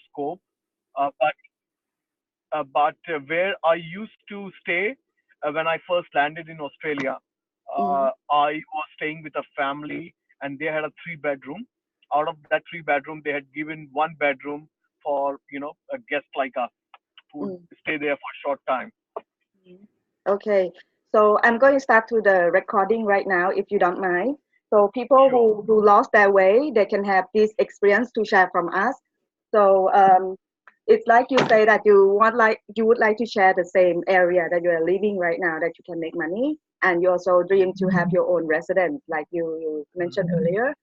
scope. But where I used to stay when I first landed in Australia, Mm, I was staying with a family, and they had a three-bedroom. Out of that three-bedroom, they had given one bedroom for a guest like us who would mm, stay there for a short time. mm. Okay, so I'm going to start to the recording right now, if you don't mind. So people Sure. who lost their way, they can have this experience to share from us. So it's like you say that you would like to share the same area that you are living right now that you can make money, and you also dream to have your own residence, like you mentioned earlier.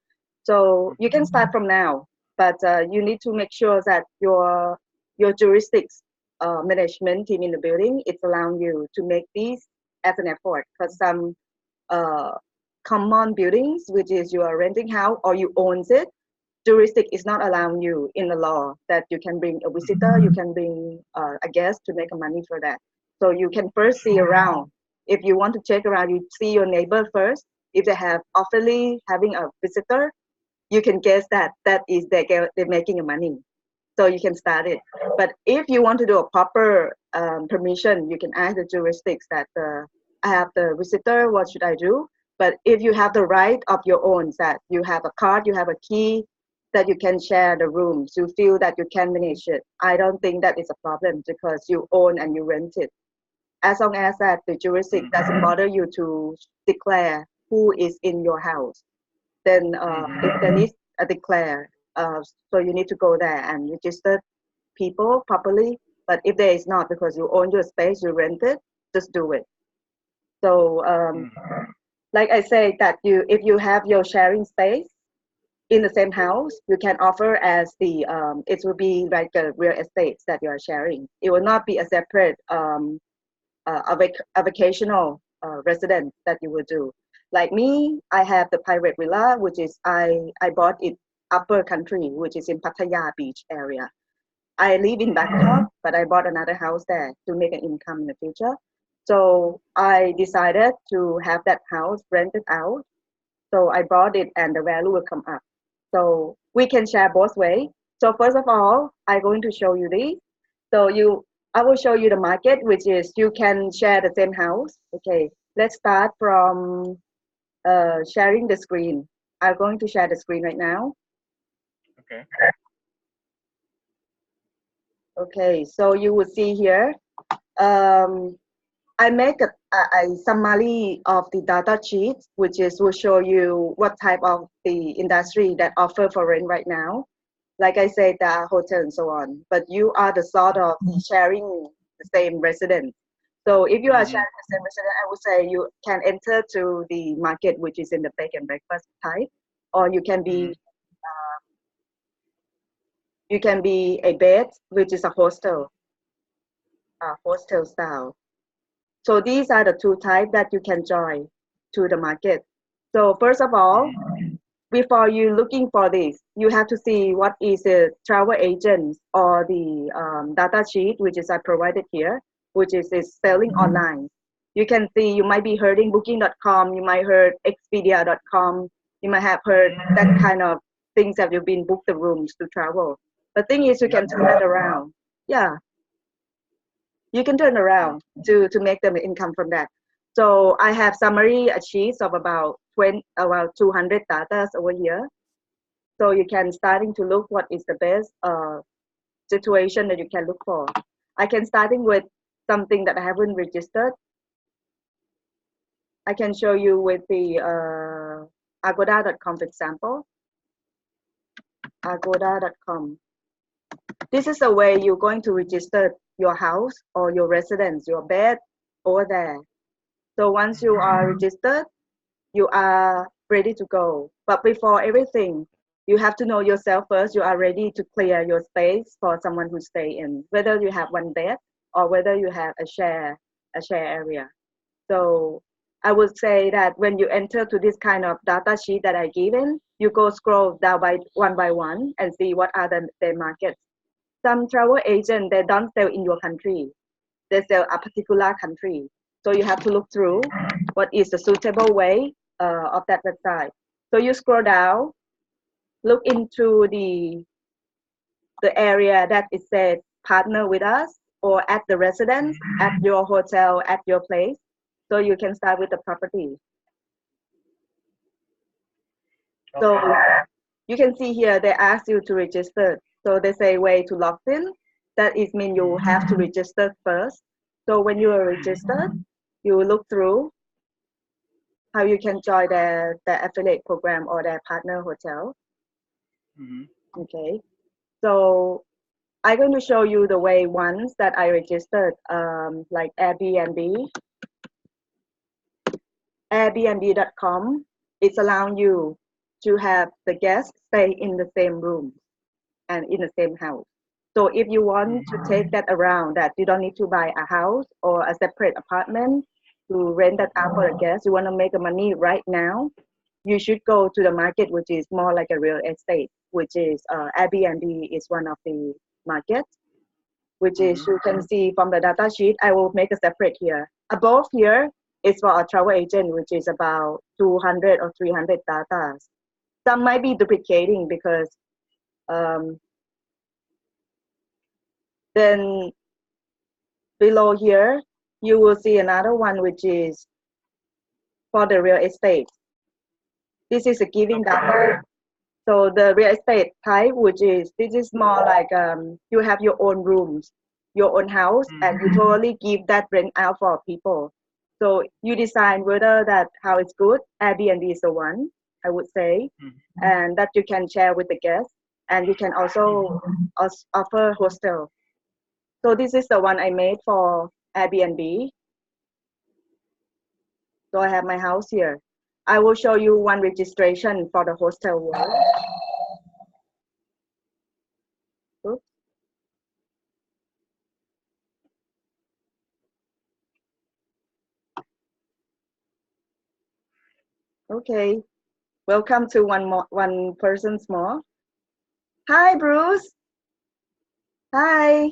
So you can start from now, but you need to make sure that your jurisdiction management team in the building it's allowing you to make these as an effort, because some uh, common buildings, which is you are renting house or you owns it, juristic is not allowing you in the law that you can bring a visitor, you can bring a guest to make a money for that. So you can first see around. If you want to check around, you see your neighbor first. If they have officially having a visitor, you can guess that that is they're making a money. So you can start it. But if you want to do a proper permission, you can ask the jurisdicts that I have the visitor, what should I do? But if you have the right of your own, that you have a card, you have a key, that you can share the rooms, you feel that you can manage it. I don't think that is a problem because you own and you rent it. As long as that the jurisdiction doesn't bother you to declare who is in your house, then if there Mm-hmm. is a declare, so you need to go there and register people properly. But if there is not, because you own your space, you rent it, just do it. So like I say that if you have your sharing space in the same house, you can offer as the it will be like a real estate that you are sharing. It will not be a separate a vacational residence that you will do. Like me, I have the private villa, which is I bought it upper country, which is in Pattaya Beach area. I live in Bangkok, but I bought another house there to make an income in the future. So I decided to have that house rented out. So I bought it and the value will come up. So we can share both ways. So first of all, I'm going to show you this. So I will show you the market, which is you can share the same house. Okay, let's start from sharing the screen. I'm going to share the screen right now. Okay. Okay, so you will see here. Um, I make a summary of the data sheet, which is will show you what type of the industry that offer for rent right now. Like I said, there are hotels and so on, but you are the sort of sharing the same residence. So if you are Mm-hmm. sharing the same residence, I would say you can enter to the market, which is in the bed and breakfast type, or Mm-hmm. you can be a bed, which is a hostel style. So these are the two types that you can join to the market. So first of all, before you looking for this, you have to see what is a travel agent or the data sheet, which is I provided here, which is selling online. You can see you might be hearing booking.com, you might heard expedia.com, you might have heard that kind of things that you've been booked the rooms to travel. The thing is you Yep. can turn that around. Yeah, you can turn around to make them income from that. So I have summary sheets of about 200 data over here. So you can starting to look what is the best situation that you can look for. I can starting with something that I haven't registered. I can show you with the agoda.com, for example. Agoda.com. This is the way you're going to register your house or your residence, your bed over there. So once you are registered, you are ready to go. But before everything, you have to know yourself first. You are ready to clear your space for someone who stay in, whether you have one bed or whether you have a share area. So I would say that when you enter to this kind of data sheet that I given, you go scroll down by one and see what are the markets. Some travel agent they don't sell in your country, they sell a particular country. So you have to look through what is the suitable way of that website. So you scroll down, look into the area that it said partner with us or at the residence, at your hotel, at your place. So you can start with the property. So Okay. you can see here they ask you to register. So they say way to log in. That is mean you Mm-hmm. have to register first. So when you are Mm-hmm. registered, you look through how you can join their affiliate program or their partner hotel. Mm-hmm. Okay. So I'm going to show you the way once that I registered, like Airbnb. Airbnb.com. It's allowing you to have the guests stay in the same room and in the same house. So if you want to Mm-hmm. take that around, that you don't need to buy a house or a separate apartment to rent that out for a guest, you want to make money right now, you should go to the market, which is more like a real estate, which is Airbnb is one of the markets, which is Mm-hmm. you can see from the data sheet. I will make a separate here. Above here is for a travel agent, which is about 200 or 300 data. Some might be duplicating because um, then below here, you will see another one, which is for the real estate. This is a giving Okay. data. So the real estate type, which is this is more like you have your own rooms, your own house, and Mm-hmm. you totally give that rent out for people. So you decide whether that how it's good. Airbnb is the one I would say, Mm-hmm. and that you can share with the guests, and you can Mm-hmm. also offer hostel. So this is the one I made for Airbnb. So I have my house here. I will show you one registration for the hostel world. Oops. Okay. Welcome to one person small. Hi, Bruce. Hi.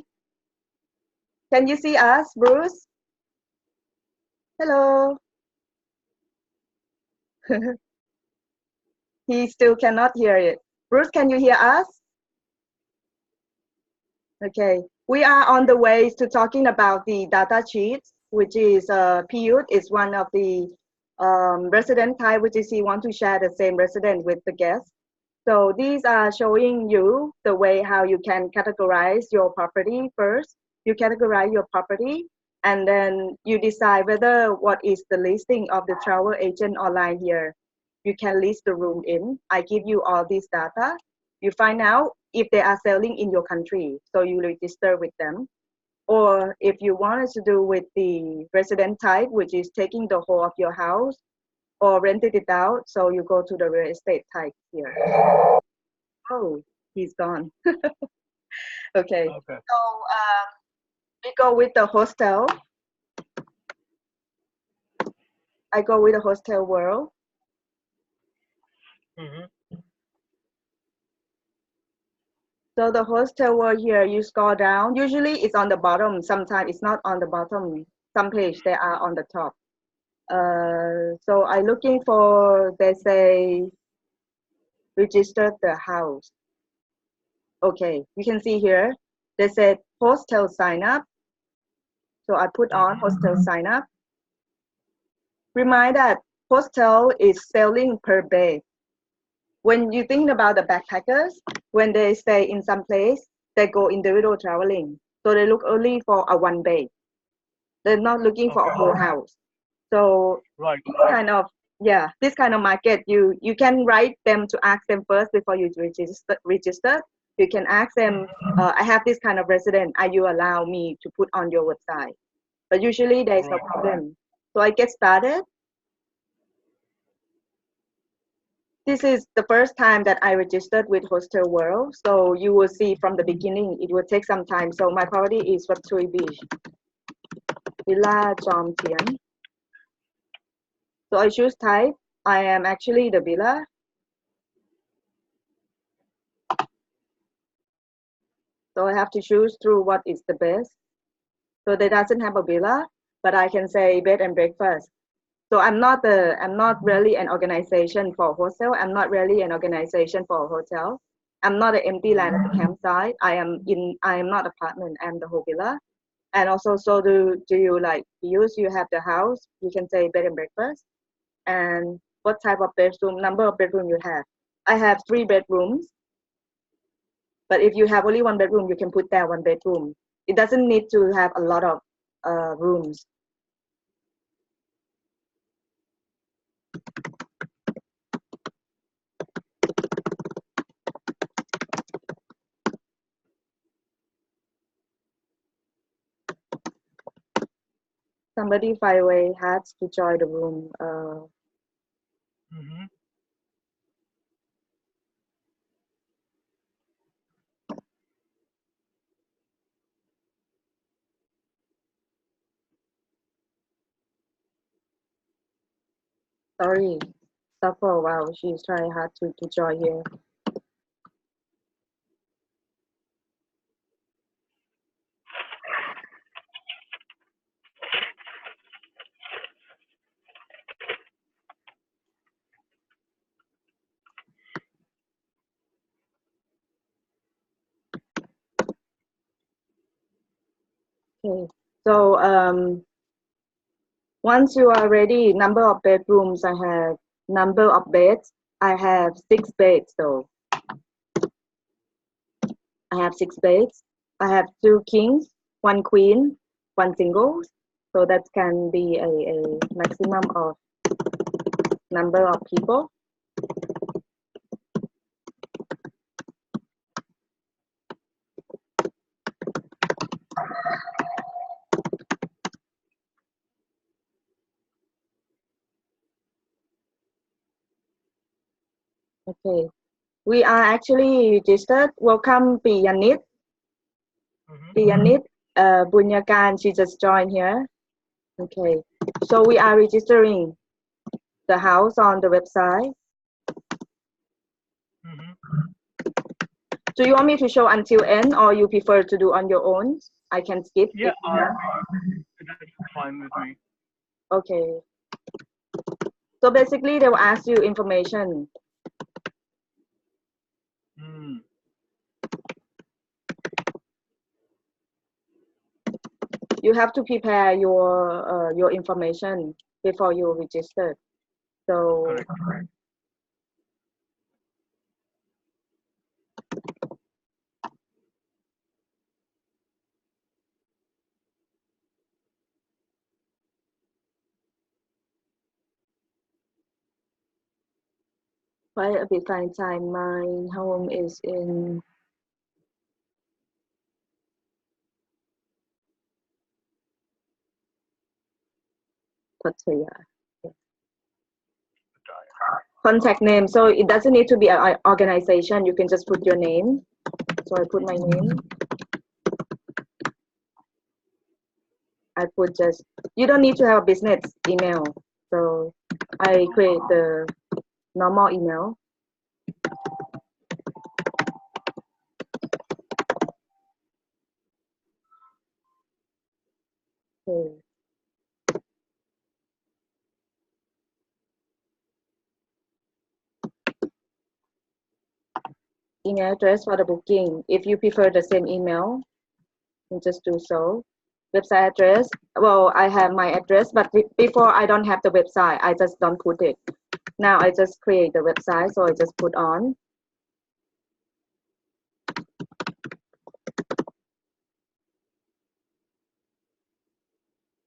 Can you see us, Bruce? Hello. He still cannot hear it. Bruce, can you hear us? Okay. We are on the way to talking about the data sheets, which is PUT is one of the resident type, which is he want to share the same resident with the guest. So these are showing you the way how you can categorize your property first. You categorize your property and then you decide whether what is the listing of the travel agent online here. You can list the room in. I give you all this data. You find out if they are selling in your country. So you register with them. Or if you wanted to do with the resident type, which is taking the whole of your house or rented it out, so you go to the real estate type here. Oh, he's gone. Okay. Okay. So we go with the hostel. I go with the hostel world. Mm-hmm. So the hostel world here, you scroll down. Usually it's on the bottom. Sometimes it's not on the bottom. Some page they are on the top. So I looking for, they say, register the house. Okay, you can see here, they said hostel sign up. So I put on Mm-hmm. hostel sign up. Remind that hostel is selling per bed. When you think about the backpackers, when they stay in some place, they go individual traveling. So they look only for a one bed. They're not looking for a Okay. whole house. So Right. kind of yeah, this kind of market, you can write them to ask them first before you register. You can ask them, Mm-hmm. I have this kind of resident. Are you allow me to put on your website? But usually there is no Right. problem. So I get started. This is the first time that I registered with Hostel World. So you will see from the beginning, it will take some time. So my property is Watui Beach, Villa Jom Tien. So I choose type. I am actually the villa. So I have to choose through what is the best. So they doesn't have a villa, but I can say bed and breakfast. So I'm not really an organization for hostel. I'm not really an organization for a hotel. I'm not an empty land at the Mm-hmm. campsite. I am not apartment. I'm the whole villa. And also, so do you like use? You have the house. You can say bed and breakfast. And what type of bedroom? Number of bedroom you have? I have 3 bedrooms. But if you have only 1 bedroom, you can put there 1 bedroom. It doesn't need to have a lot of rooms. Somebody far away has to join the room. Mm-hmm. Sorry, stop for a while. She's trying hard to join here. Okay. So once you are ready, number of bedrooms I have, number of beds I have 6 beds. So I have 6 beds. I have 2 kings, 1 queen, 1 single. So that can be a maximum of number of people. Okay. We are actually registered. Welcome, Piyanit. Mm-hmm. Piyanit Bunyakan, she just joined here. Okay. So we are registering the house on the website. Mm-hmm. Do you want me to show until end or you prefer to do on your own? I can skip Yeah, if you want. that's fine with me. Okay. So basically they will ask you information. Mm. You have to prepare your information before you register. So Correct. quite a bit fine time. My home is in Pattaya. Contact name. So it doesn't need to be an organization. You can just put your name. So I put my name. I put just, you don't need to have a business email. So I create the normal email. Okay. Email address for the booking. If you prefer the same email, you just do so. Website address. Well, I have my address, but before I don't have the website. I just don't put it. Now I just create the website, so I just put on.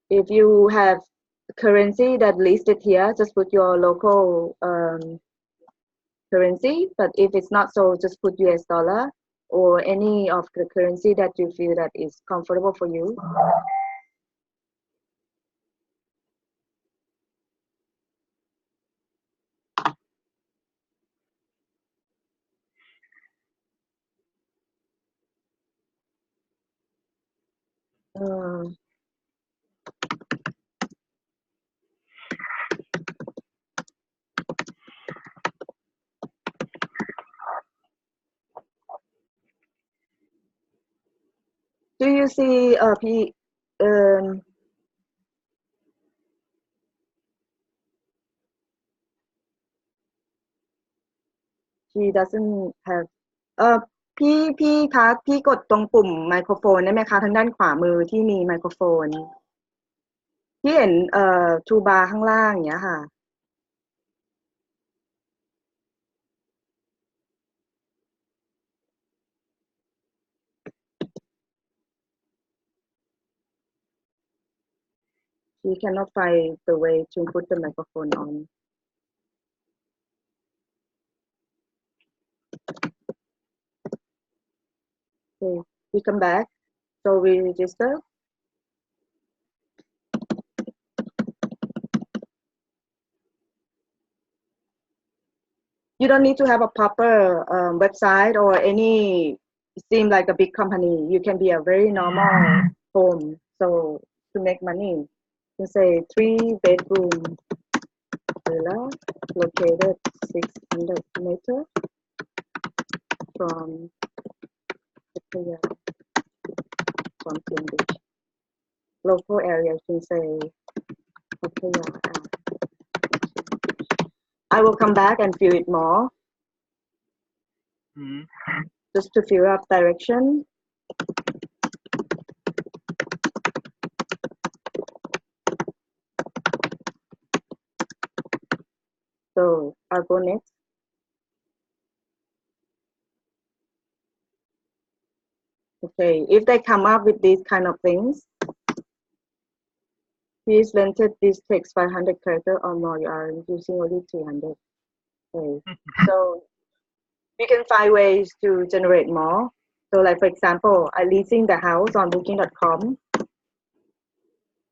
If you have currency that listed here, just put your local currency. But if it's not so, just put US dollar or any of the currency that you feel that is comfortable for you. Uh, do you see um, she doesn't have เอ่อพี่คะพี่กดตรงปุ่มไมโครโฟนได้ไหมคะทางด้านขวามือที่มีไมโครโฟนที่เห็นทูบาร์ข้างล่างอย่างเงี้ยค่ะ He cannot find the way to put the microphone on. Okay, we come back. So we register. You don't need to have a proper website or any seem like a big company. You can be a very normal home. So to make money, you say 3-bedroom villa located 600 meters from Pattaya, from Siem Beach. Local area, you can say Pattaya. I will come back and fill it more Hmm. just to fill up direction. So I'll go next. Okay, if they come up with these kind of things, please lengthen this text 500 character or more. You are using only 300. Okay, so we can find ways to generate more. So like for example, I leasing the house on booking.com.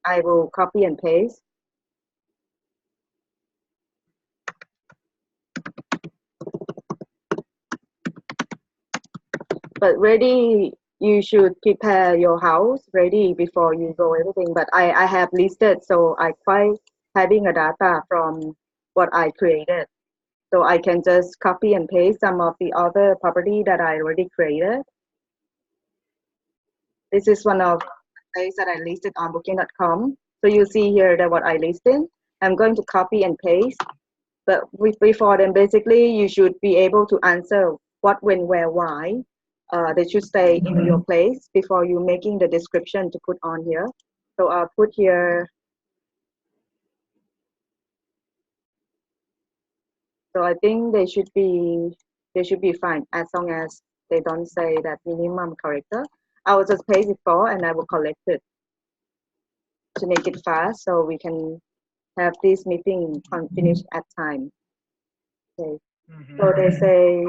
I will copy and paste. But ready, you should prepare your house ready before you go everything. But I have listed, so I quite having a data from what I created. So I can just copy and paste some of the other property that I already created. This is one of the place that I listed on booking.com. So you see here that what I listed, I'm going to copy and paste. But before then, basically, you should be able to answer what, when, where, why. They should stay in your place before you making the description to put on here. So I'll put here. So I think they should be fine as long as they don't say that minimum character. I will just paste it for and I will collect it to make it fast so we can have this meeting finished at time. Okay. Hmm. So they say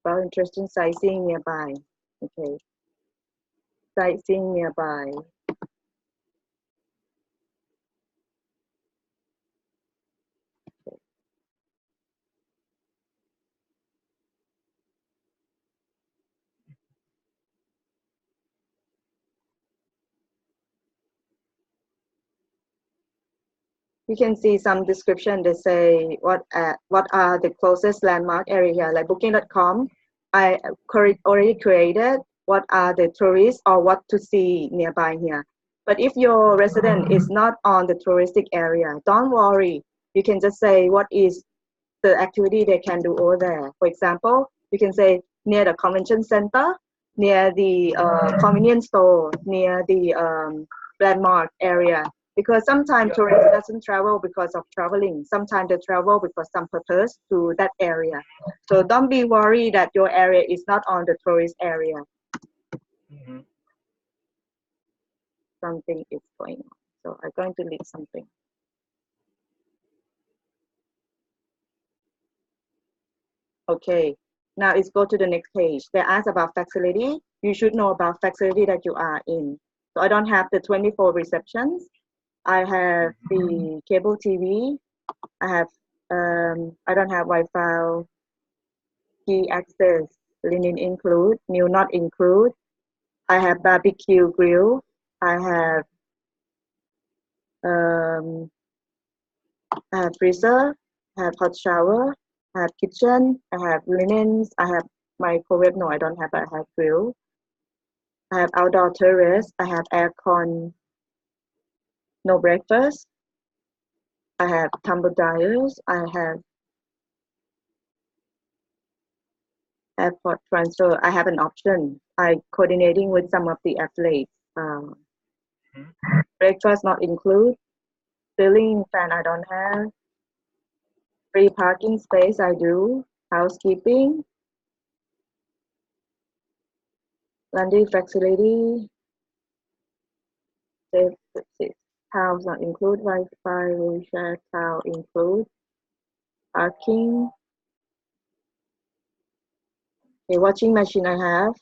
about interesting sightseeing nearby. Okay. Sightseeing nearby. You can see some description. They say what are the closest landmark area here, like booking.com. I already created what are the tourists or what to see nearby here. But if your resident is not on the touristic area, don't worry. You can just say what is the activity they can do over there. For example, you can say near the convention center, near the convenience store, near the landmark area. Because sometimes Yeah. tourists doesn't travel because of traveling. Sometimes they travel because some purpose to that area. So don't be worried that your area is not on the tourist area. Hmm. Something is going on. So I'm going to leave something. Okay, now let's go to the next page. They ask about facility. You should know about facility that you are in. So I don't have the 24 receptions. I have the cable TV. I have, I don't have Wi-Fi, key access, linen include, meal not include. I have barbecue grill. I have, um, I have freezer. I have hot shower. I have kitchen. I have linens. I have microwave. No, I don't have. I have grill. I have outdoor terrace. I have aircon, no breakfast. I have tumble dryers. I have Airport transfer, I have an option. I coordinating with some of the athletes. Hmm. Breakfast not include. Ceiling fan I don't have. Free parking space I do. Housekeeping. Laundry facility. Safe towels not include. Wi-Fi, wheelchair towel include. Parking. Okay, washing machine I have.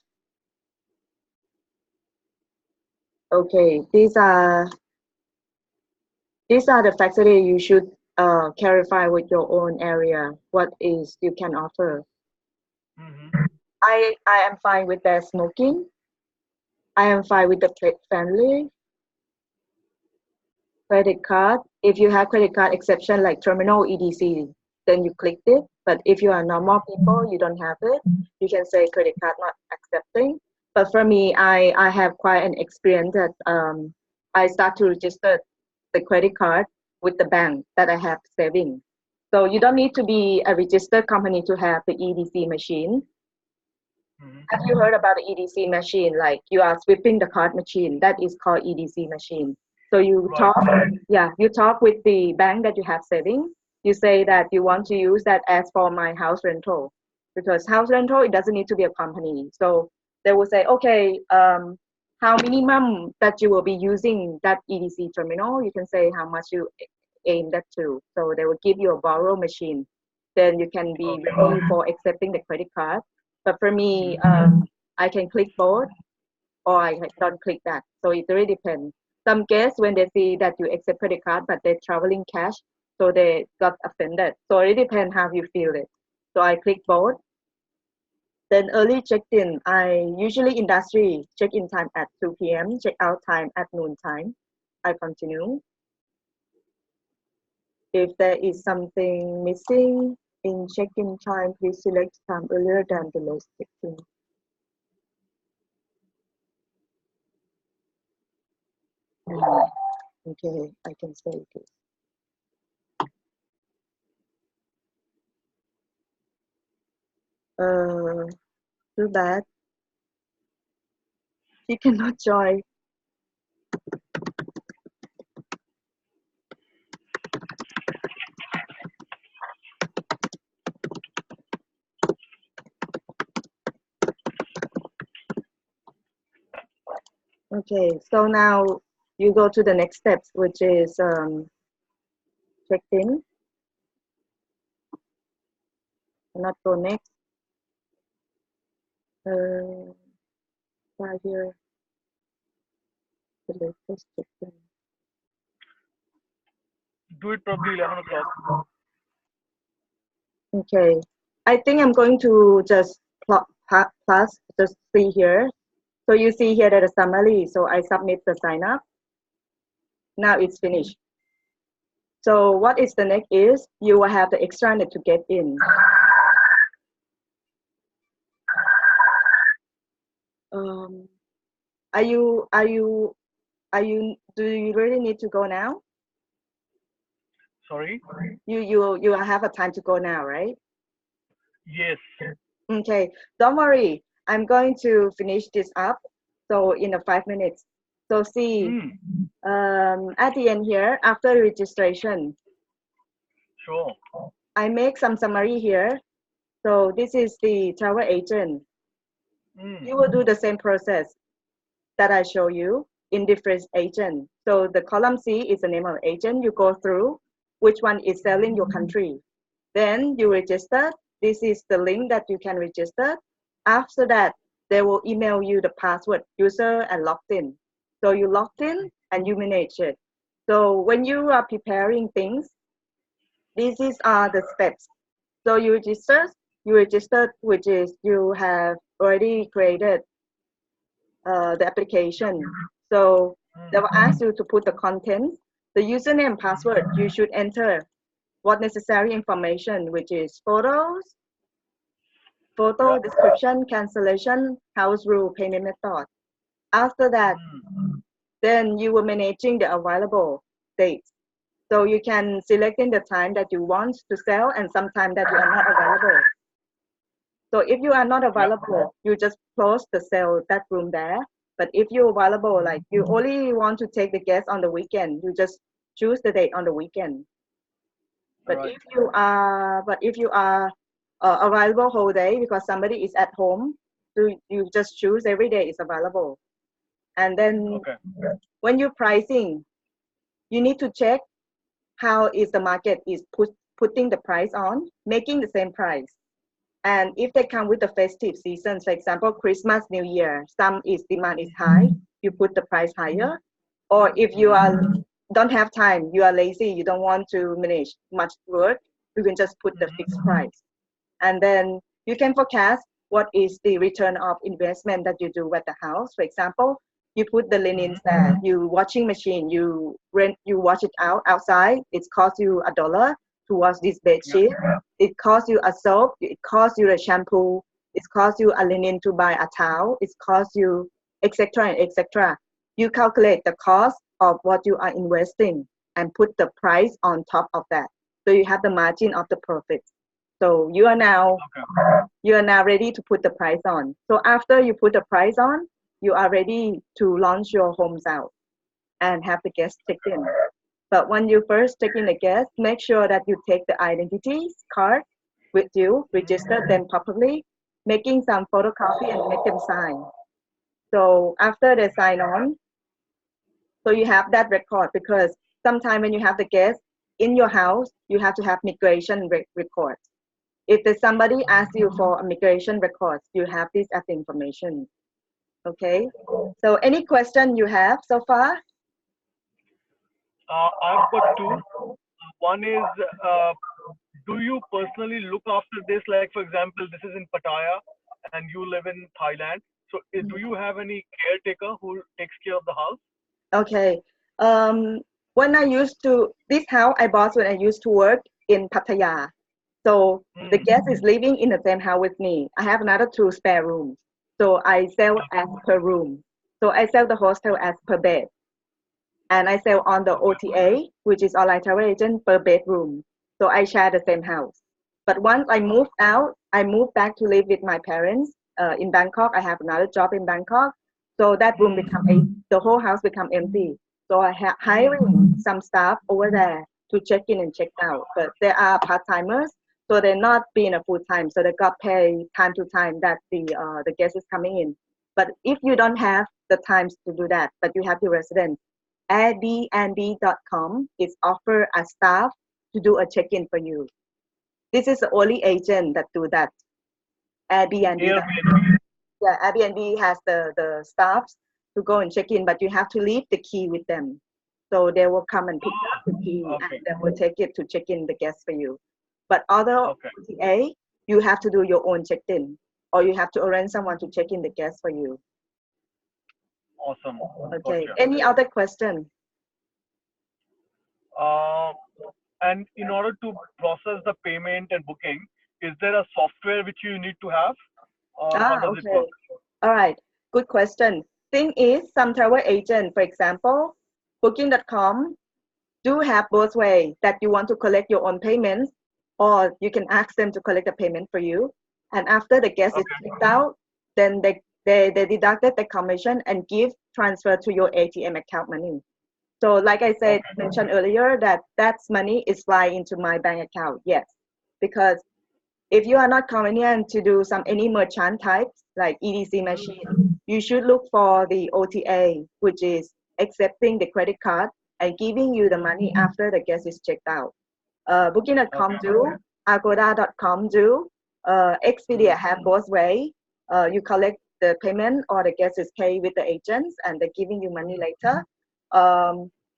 Okay, these are the facility you should clarify with your own area. What is you can offer. Hmm. I am fine with the smoking. I am fine with the pet friendly. Credit card. If you have credit card exception like terminal EDC, then you click it. But if you are normal people, you don't have it. You can say credit card not accepting. But for me, I have quite an experience that I start to register the credit card with the bank that I have saving. So you don't need to be a registered company to have the EDC machine. Hmm. Have you heard about the EDC machine? Like you are sweeping the card machine. That is called EDC machine. So you Right. talk, yeah, you talk with the bank that you have saving. You say that you want to use that as for my house rental, because house rental it doesn't need to be a company. So they will say, okay, how minimum that you will be using that EDC terminal. You can say how much you aim that to. So they will give you a borrow machine. Then you can be Okay. ready for accepting the credit card. But for me, Hmm. I can click both or I don't click that. So it really depends. Some guests, when they see that you accept credit card, but they're traveling cash, so they got offended. So it depends how you feel it. So I click both. Then early check-in, I usually industry check-in time at 2 p.m., check-out time at noon time. I continue. If there is something missing in check-in time, please select time earlier than the last check-in. Okay, I can say this. Uh, too bad she cannot join. Okay, so now you go to the next steps, which is check in. Not go next. Uh, right here, the latest check in. Do it probably 11 o'clock. Okay, I think I'm going to just plus just see here. So you see here that a summary. So I submit the sign up. Now it's finished. So what is the next is you will have the extranet to get in. Um, do you really need to go now? Sorry. You have a time to go now, right? Yes. Okay, don't worry. I'm going to finish this up. So in the 5 minutes. So see, Hmm. at the end here, after registration, Sure. I make some summary here. So this is the travel agent. Hmm. You will do the same process that I show you in different agent. So the column C is the name of agent. You go through which one is selling your country. Then you register. This is the link that you can register. After that, they will email you the password, user, and logged in. So you logged in and you manage it. So when you are preparing things, these are the steps. So you register, which is you have already created the application. So they Hmm. will ask you to put the content, the username and password. You should enter what necessary information, which is Yeah. photo description, cancellation, house rule, payment method. After that, Hmm. then you will managing the available dates. So you can select in the time that you want to sell and some time that you are not available. So if you are not Yeah. available, you just close the sale that room there. But if you're available, like you only want to take the guest on the weekend, you just choose the date on the weekend. All But right. if you are available whole day because somebody is at home, so you just choose every day is available. And then Okay. when you're pricing, you need to check how is the market is putting the price on, making the same price. And if they come with the festive seasons, for example, Christmas, New Year, some is demand is high, you put the price higher. Or if you Mm-hmm. are don't have time, you are lazy, you don't want to manage much work, you can just put the fixed Mm-hmm. price. And then you can forecast what is the return of investment that you do at the house. For example, you put the linens Mm-hmm. there, you washing machine, you wash it out outside, it costs you $1 to wash this bed Yeah. sheet. It costs you a soap, it costs you a shampoo, it costs you a linen to buy a towel, it costs you etc. and etc. You calculate the cost of what you are investing and put the price on top of that. So you have the margin of the profit. So Okay. you are now ready to put the price on. So after you put the price on, you are ready to launch your homes out and have the guests check in. But when you first check in the guest, make sure that you take the identity card with you, Mm-hmm. register them properly, making some photocopy and make them sign. So after they sign on, so you have that record because sometimes when you have the guest in your house, you have to have migration records. If there's somebody asks you for immigration records, you have this as information. Okay. So any question you have so far? I've got two. One is, uh, do you personally look after this? Like, for example, this is in Pattaya and you live in Thailand. So, do you have any caretaker who takes care of the house? Okay. Um, when I used to this house I bought when I used to work in Pattaya. So the Mm, guest is living in the same house with me. I have another two spare rooms. So I sell as okay. per room. So I sell the hostel as per bed. And I sell on the Okay. OTA, which is online travel agent per bedroom. So I share the same house. But once I moved out, I moved back to live with my parents in Bangkok. I have another job in Bangkok. So that room Mm, become the whole house become empty. So I have mm, hiring some staff over there to check in and check out. But they are part timers, so they're not being a full time. So they got paid time to time that the guest is coming in. But if you don't have the times to do that, but you have your residents, Airbnb.com is offer a staff to do a check-in for you. This is the only agent that do that. Airbnb.com. Airbnb. Yeah, Airbnb has the staffs to go and check in, but you have to leave the key with them. So they will come and pick up the key and Okay. they will take it to check in the guest for you. But other Okay. OTA, you have to do your own check-in or you have to arrange someone to check in the guest for you. Awesome. Okay. Gotcha. Any other question? Uh, and in order to process the payment and booking, is there a software which you need to have, or how does it Okay. work? All right. Good question. Thing is, some travel agent, for example, Booking.com, do have both ways that you want to collect your own payments, or you can ask them to collect the payment for you. And after the guest is Okay. checked out, then they deducted the commission and give transfer to your ATM account money. So like I said, Okay. mentioned earlier that that's money is fly into my bank account. Yes, because if you are not convenient to do some any merchant types like EDC Mm, machine, you should look for the OTA, which is accepting the credit card and giving you the mm, money after the guest is checked out. Booking.com okay. do, Agoda.com do, Expedia Mm, have both way. You collect the payment or the guest is paid with the agents and they're giving you money later.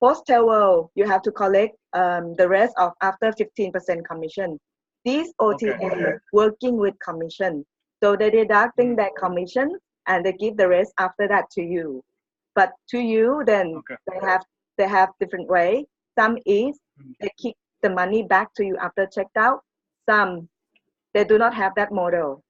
Postal World, you have to collect the rest of after 15% commission. These okay. OTA working with commission. So they're deducting Mm, that commission and they give the rest after that to you. But to you, then okay. they have different way. Some is Mm, they kick the money back to you after checked out. Some they do not have that model.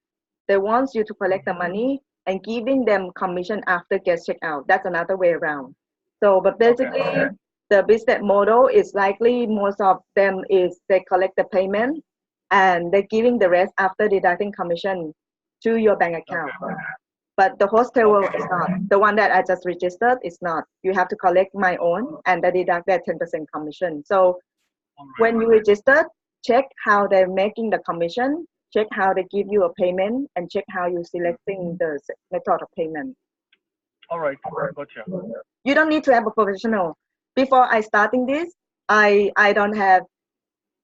They want you to collect the mhm. money and giving them commission after get checked out. That's another way around. So, but Okay. basically, the business model is likely most of them is they collect the payment and they're giving the rest after deducting commission. to your bank account. Okay. But the hostel will Okay. is not. The one that I just registered is not. You have to collect my own and they deduct that 10% commission. So All right. when you register, check how they're making the commission, check how they give you a payment, and check how you selecting the method of payment. All right. Gotcha. You don't need to have a professional. Before I starting this, I don't have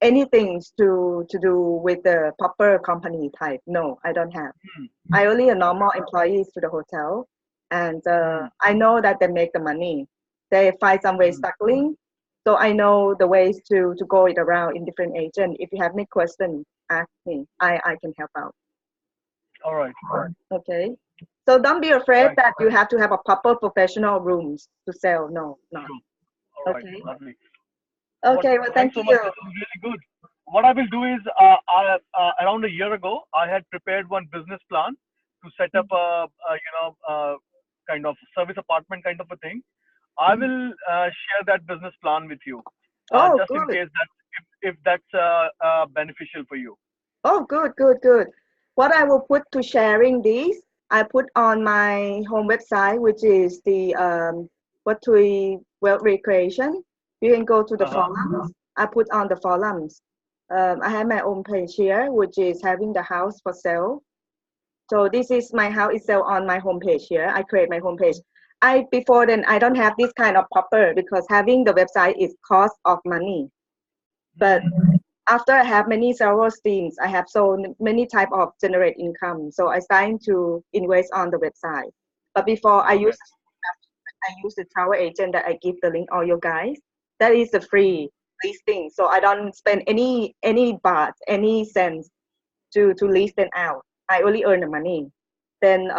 anything to do with the proper company type. No, I don't have. Hmm. I only a normal employees to the hotel, and Hmm. I know that they make the money. They find some way Hmm. struggling, so I know the ways to go it around in different agent. If you have any question, ask me. I can help out. All right. Okay. So don't be afraid Right. that you have to have a proper professional rooms to sell. No, not. Sure. All right. Okay. Lovely. What? Okay. Well, Thanks thank so much. you. This is really good. What I will do is, around a year ago, I had prepared one business plan to set up kind of service apartment kind of a thing. I Mhm. will share that business plan with you, Oh, just in good. case that if that's beneficial for you. Oh, good, good, good. What I will put to sharing these, I put on my home website, which is the what we well recreation. You can go to the Uh huh. forums. I put on the forums. I have my own page here, which is having the house for sale. So this is my house itself on my homepage here. I create my homepage. I before then I don't have this kind of popper because having the website is cost of money. But Hmm. after I have many several streams, I have so many type of generate income. So I starting to invest on the website. But before Okay. I use the travel agent that I give the link all you guys. That is a Hmm. free listing. So I don't spend any baht, any cents to list them out. I only earn the money. Then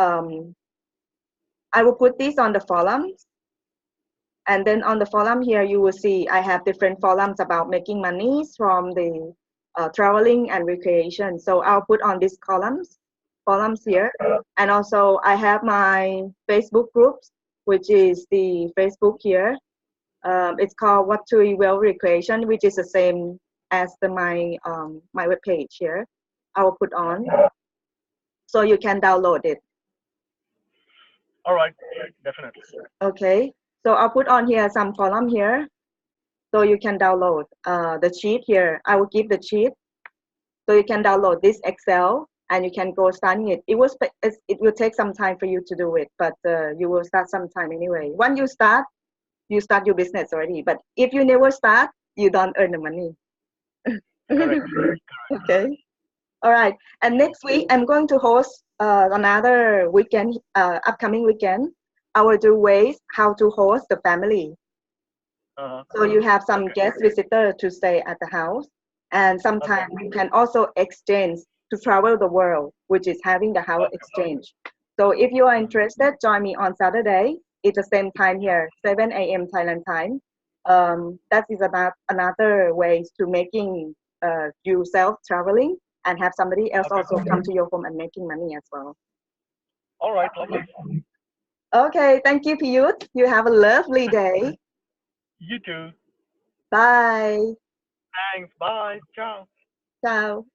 I will put this on the forums. And then on the forum here, you will see I have different forums about making money from the traveling and recreation. So I'll put on these forums here. And also I have my Facebook groups, which is the Facebook here. It's called What to Eat Well Recreation, which is the same as my web page here. I will put on so you can download it. All right. Definitely. Okay. So I'll put on here some forum here. So you can download the sheet here. I will give the sheet. So you can download this Excel and you can go starting it. It will take some time for you to do it, but you will start sometime anyway. When you start your business already. But if you never start, you don't earn the money. Correct. Okay. All right. And next week, I'm going to host another weekend, upcoming weekend. I will do ways how to host the family. Uh huh. So you have some Okay. guest visitor to stay at the house, and Okay. sometimes you can also exchange to travel the world, which is having the house Okay. exchange. So if you are Hmm. interested, join me on Saturday. It's the same time here, 7 a.m. Thailand time. That is about another ways to making you self traveling and have somebody else Okay. also come to your home and making money as well. All right. Lovely. Okay, thank you, Piyut. You have a lovely day. You too. Bye. Thanks. Bye. Ciao. Ciao.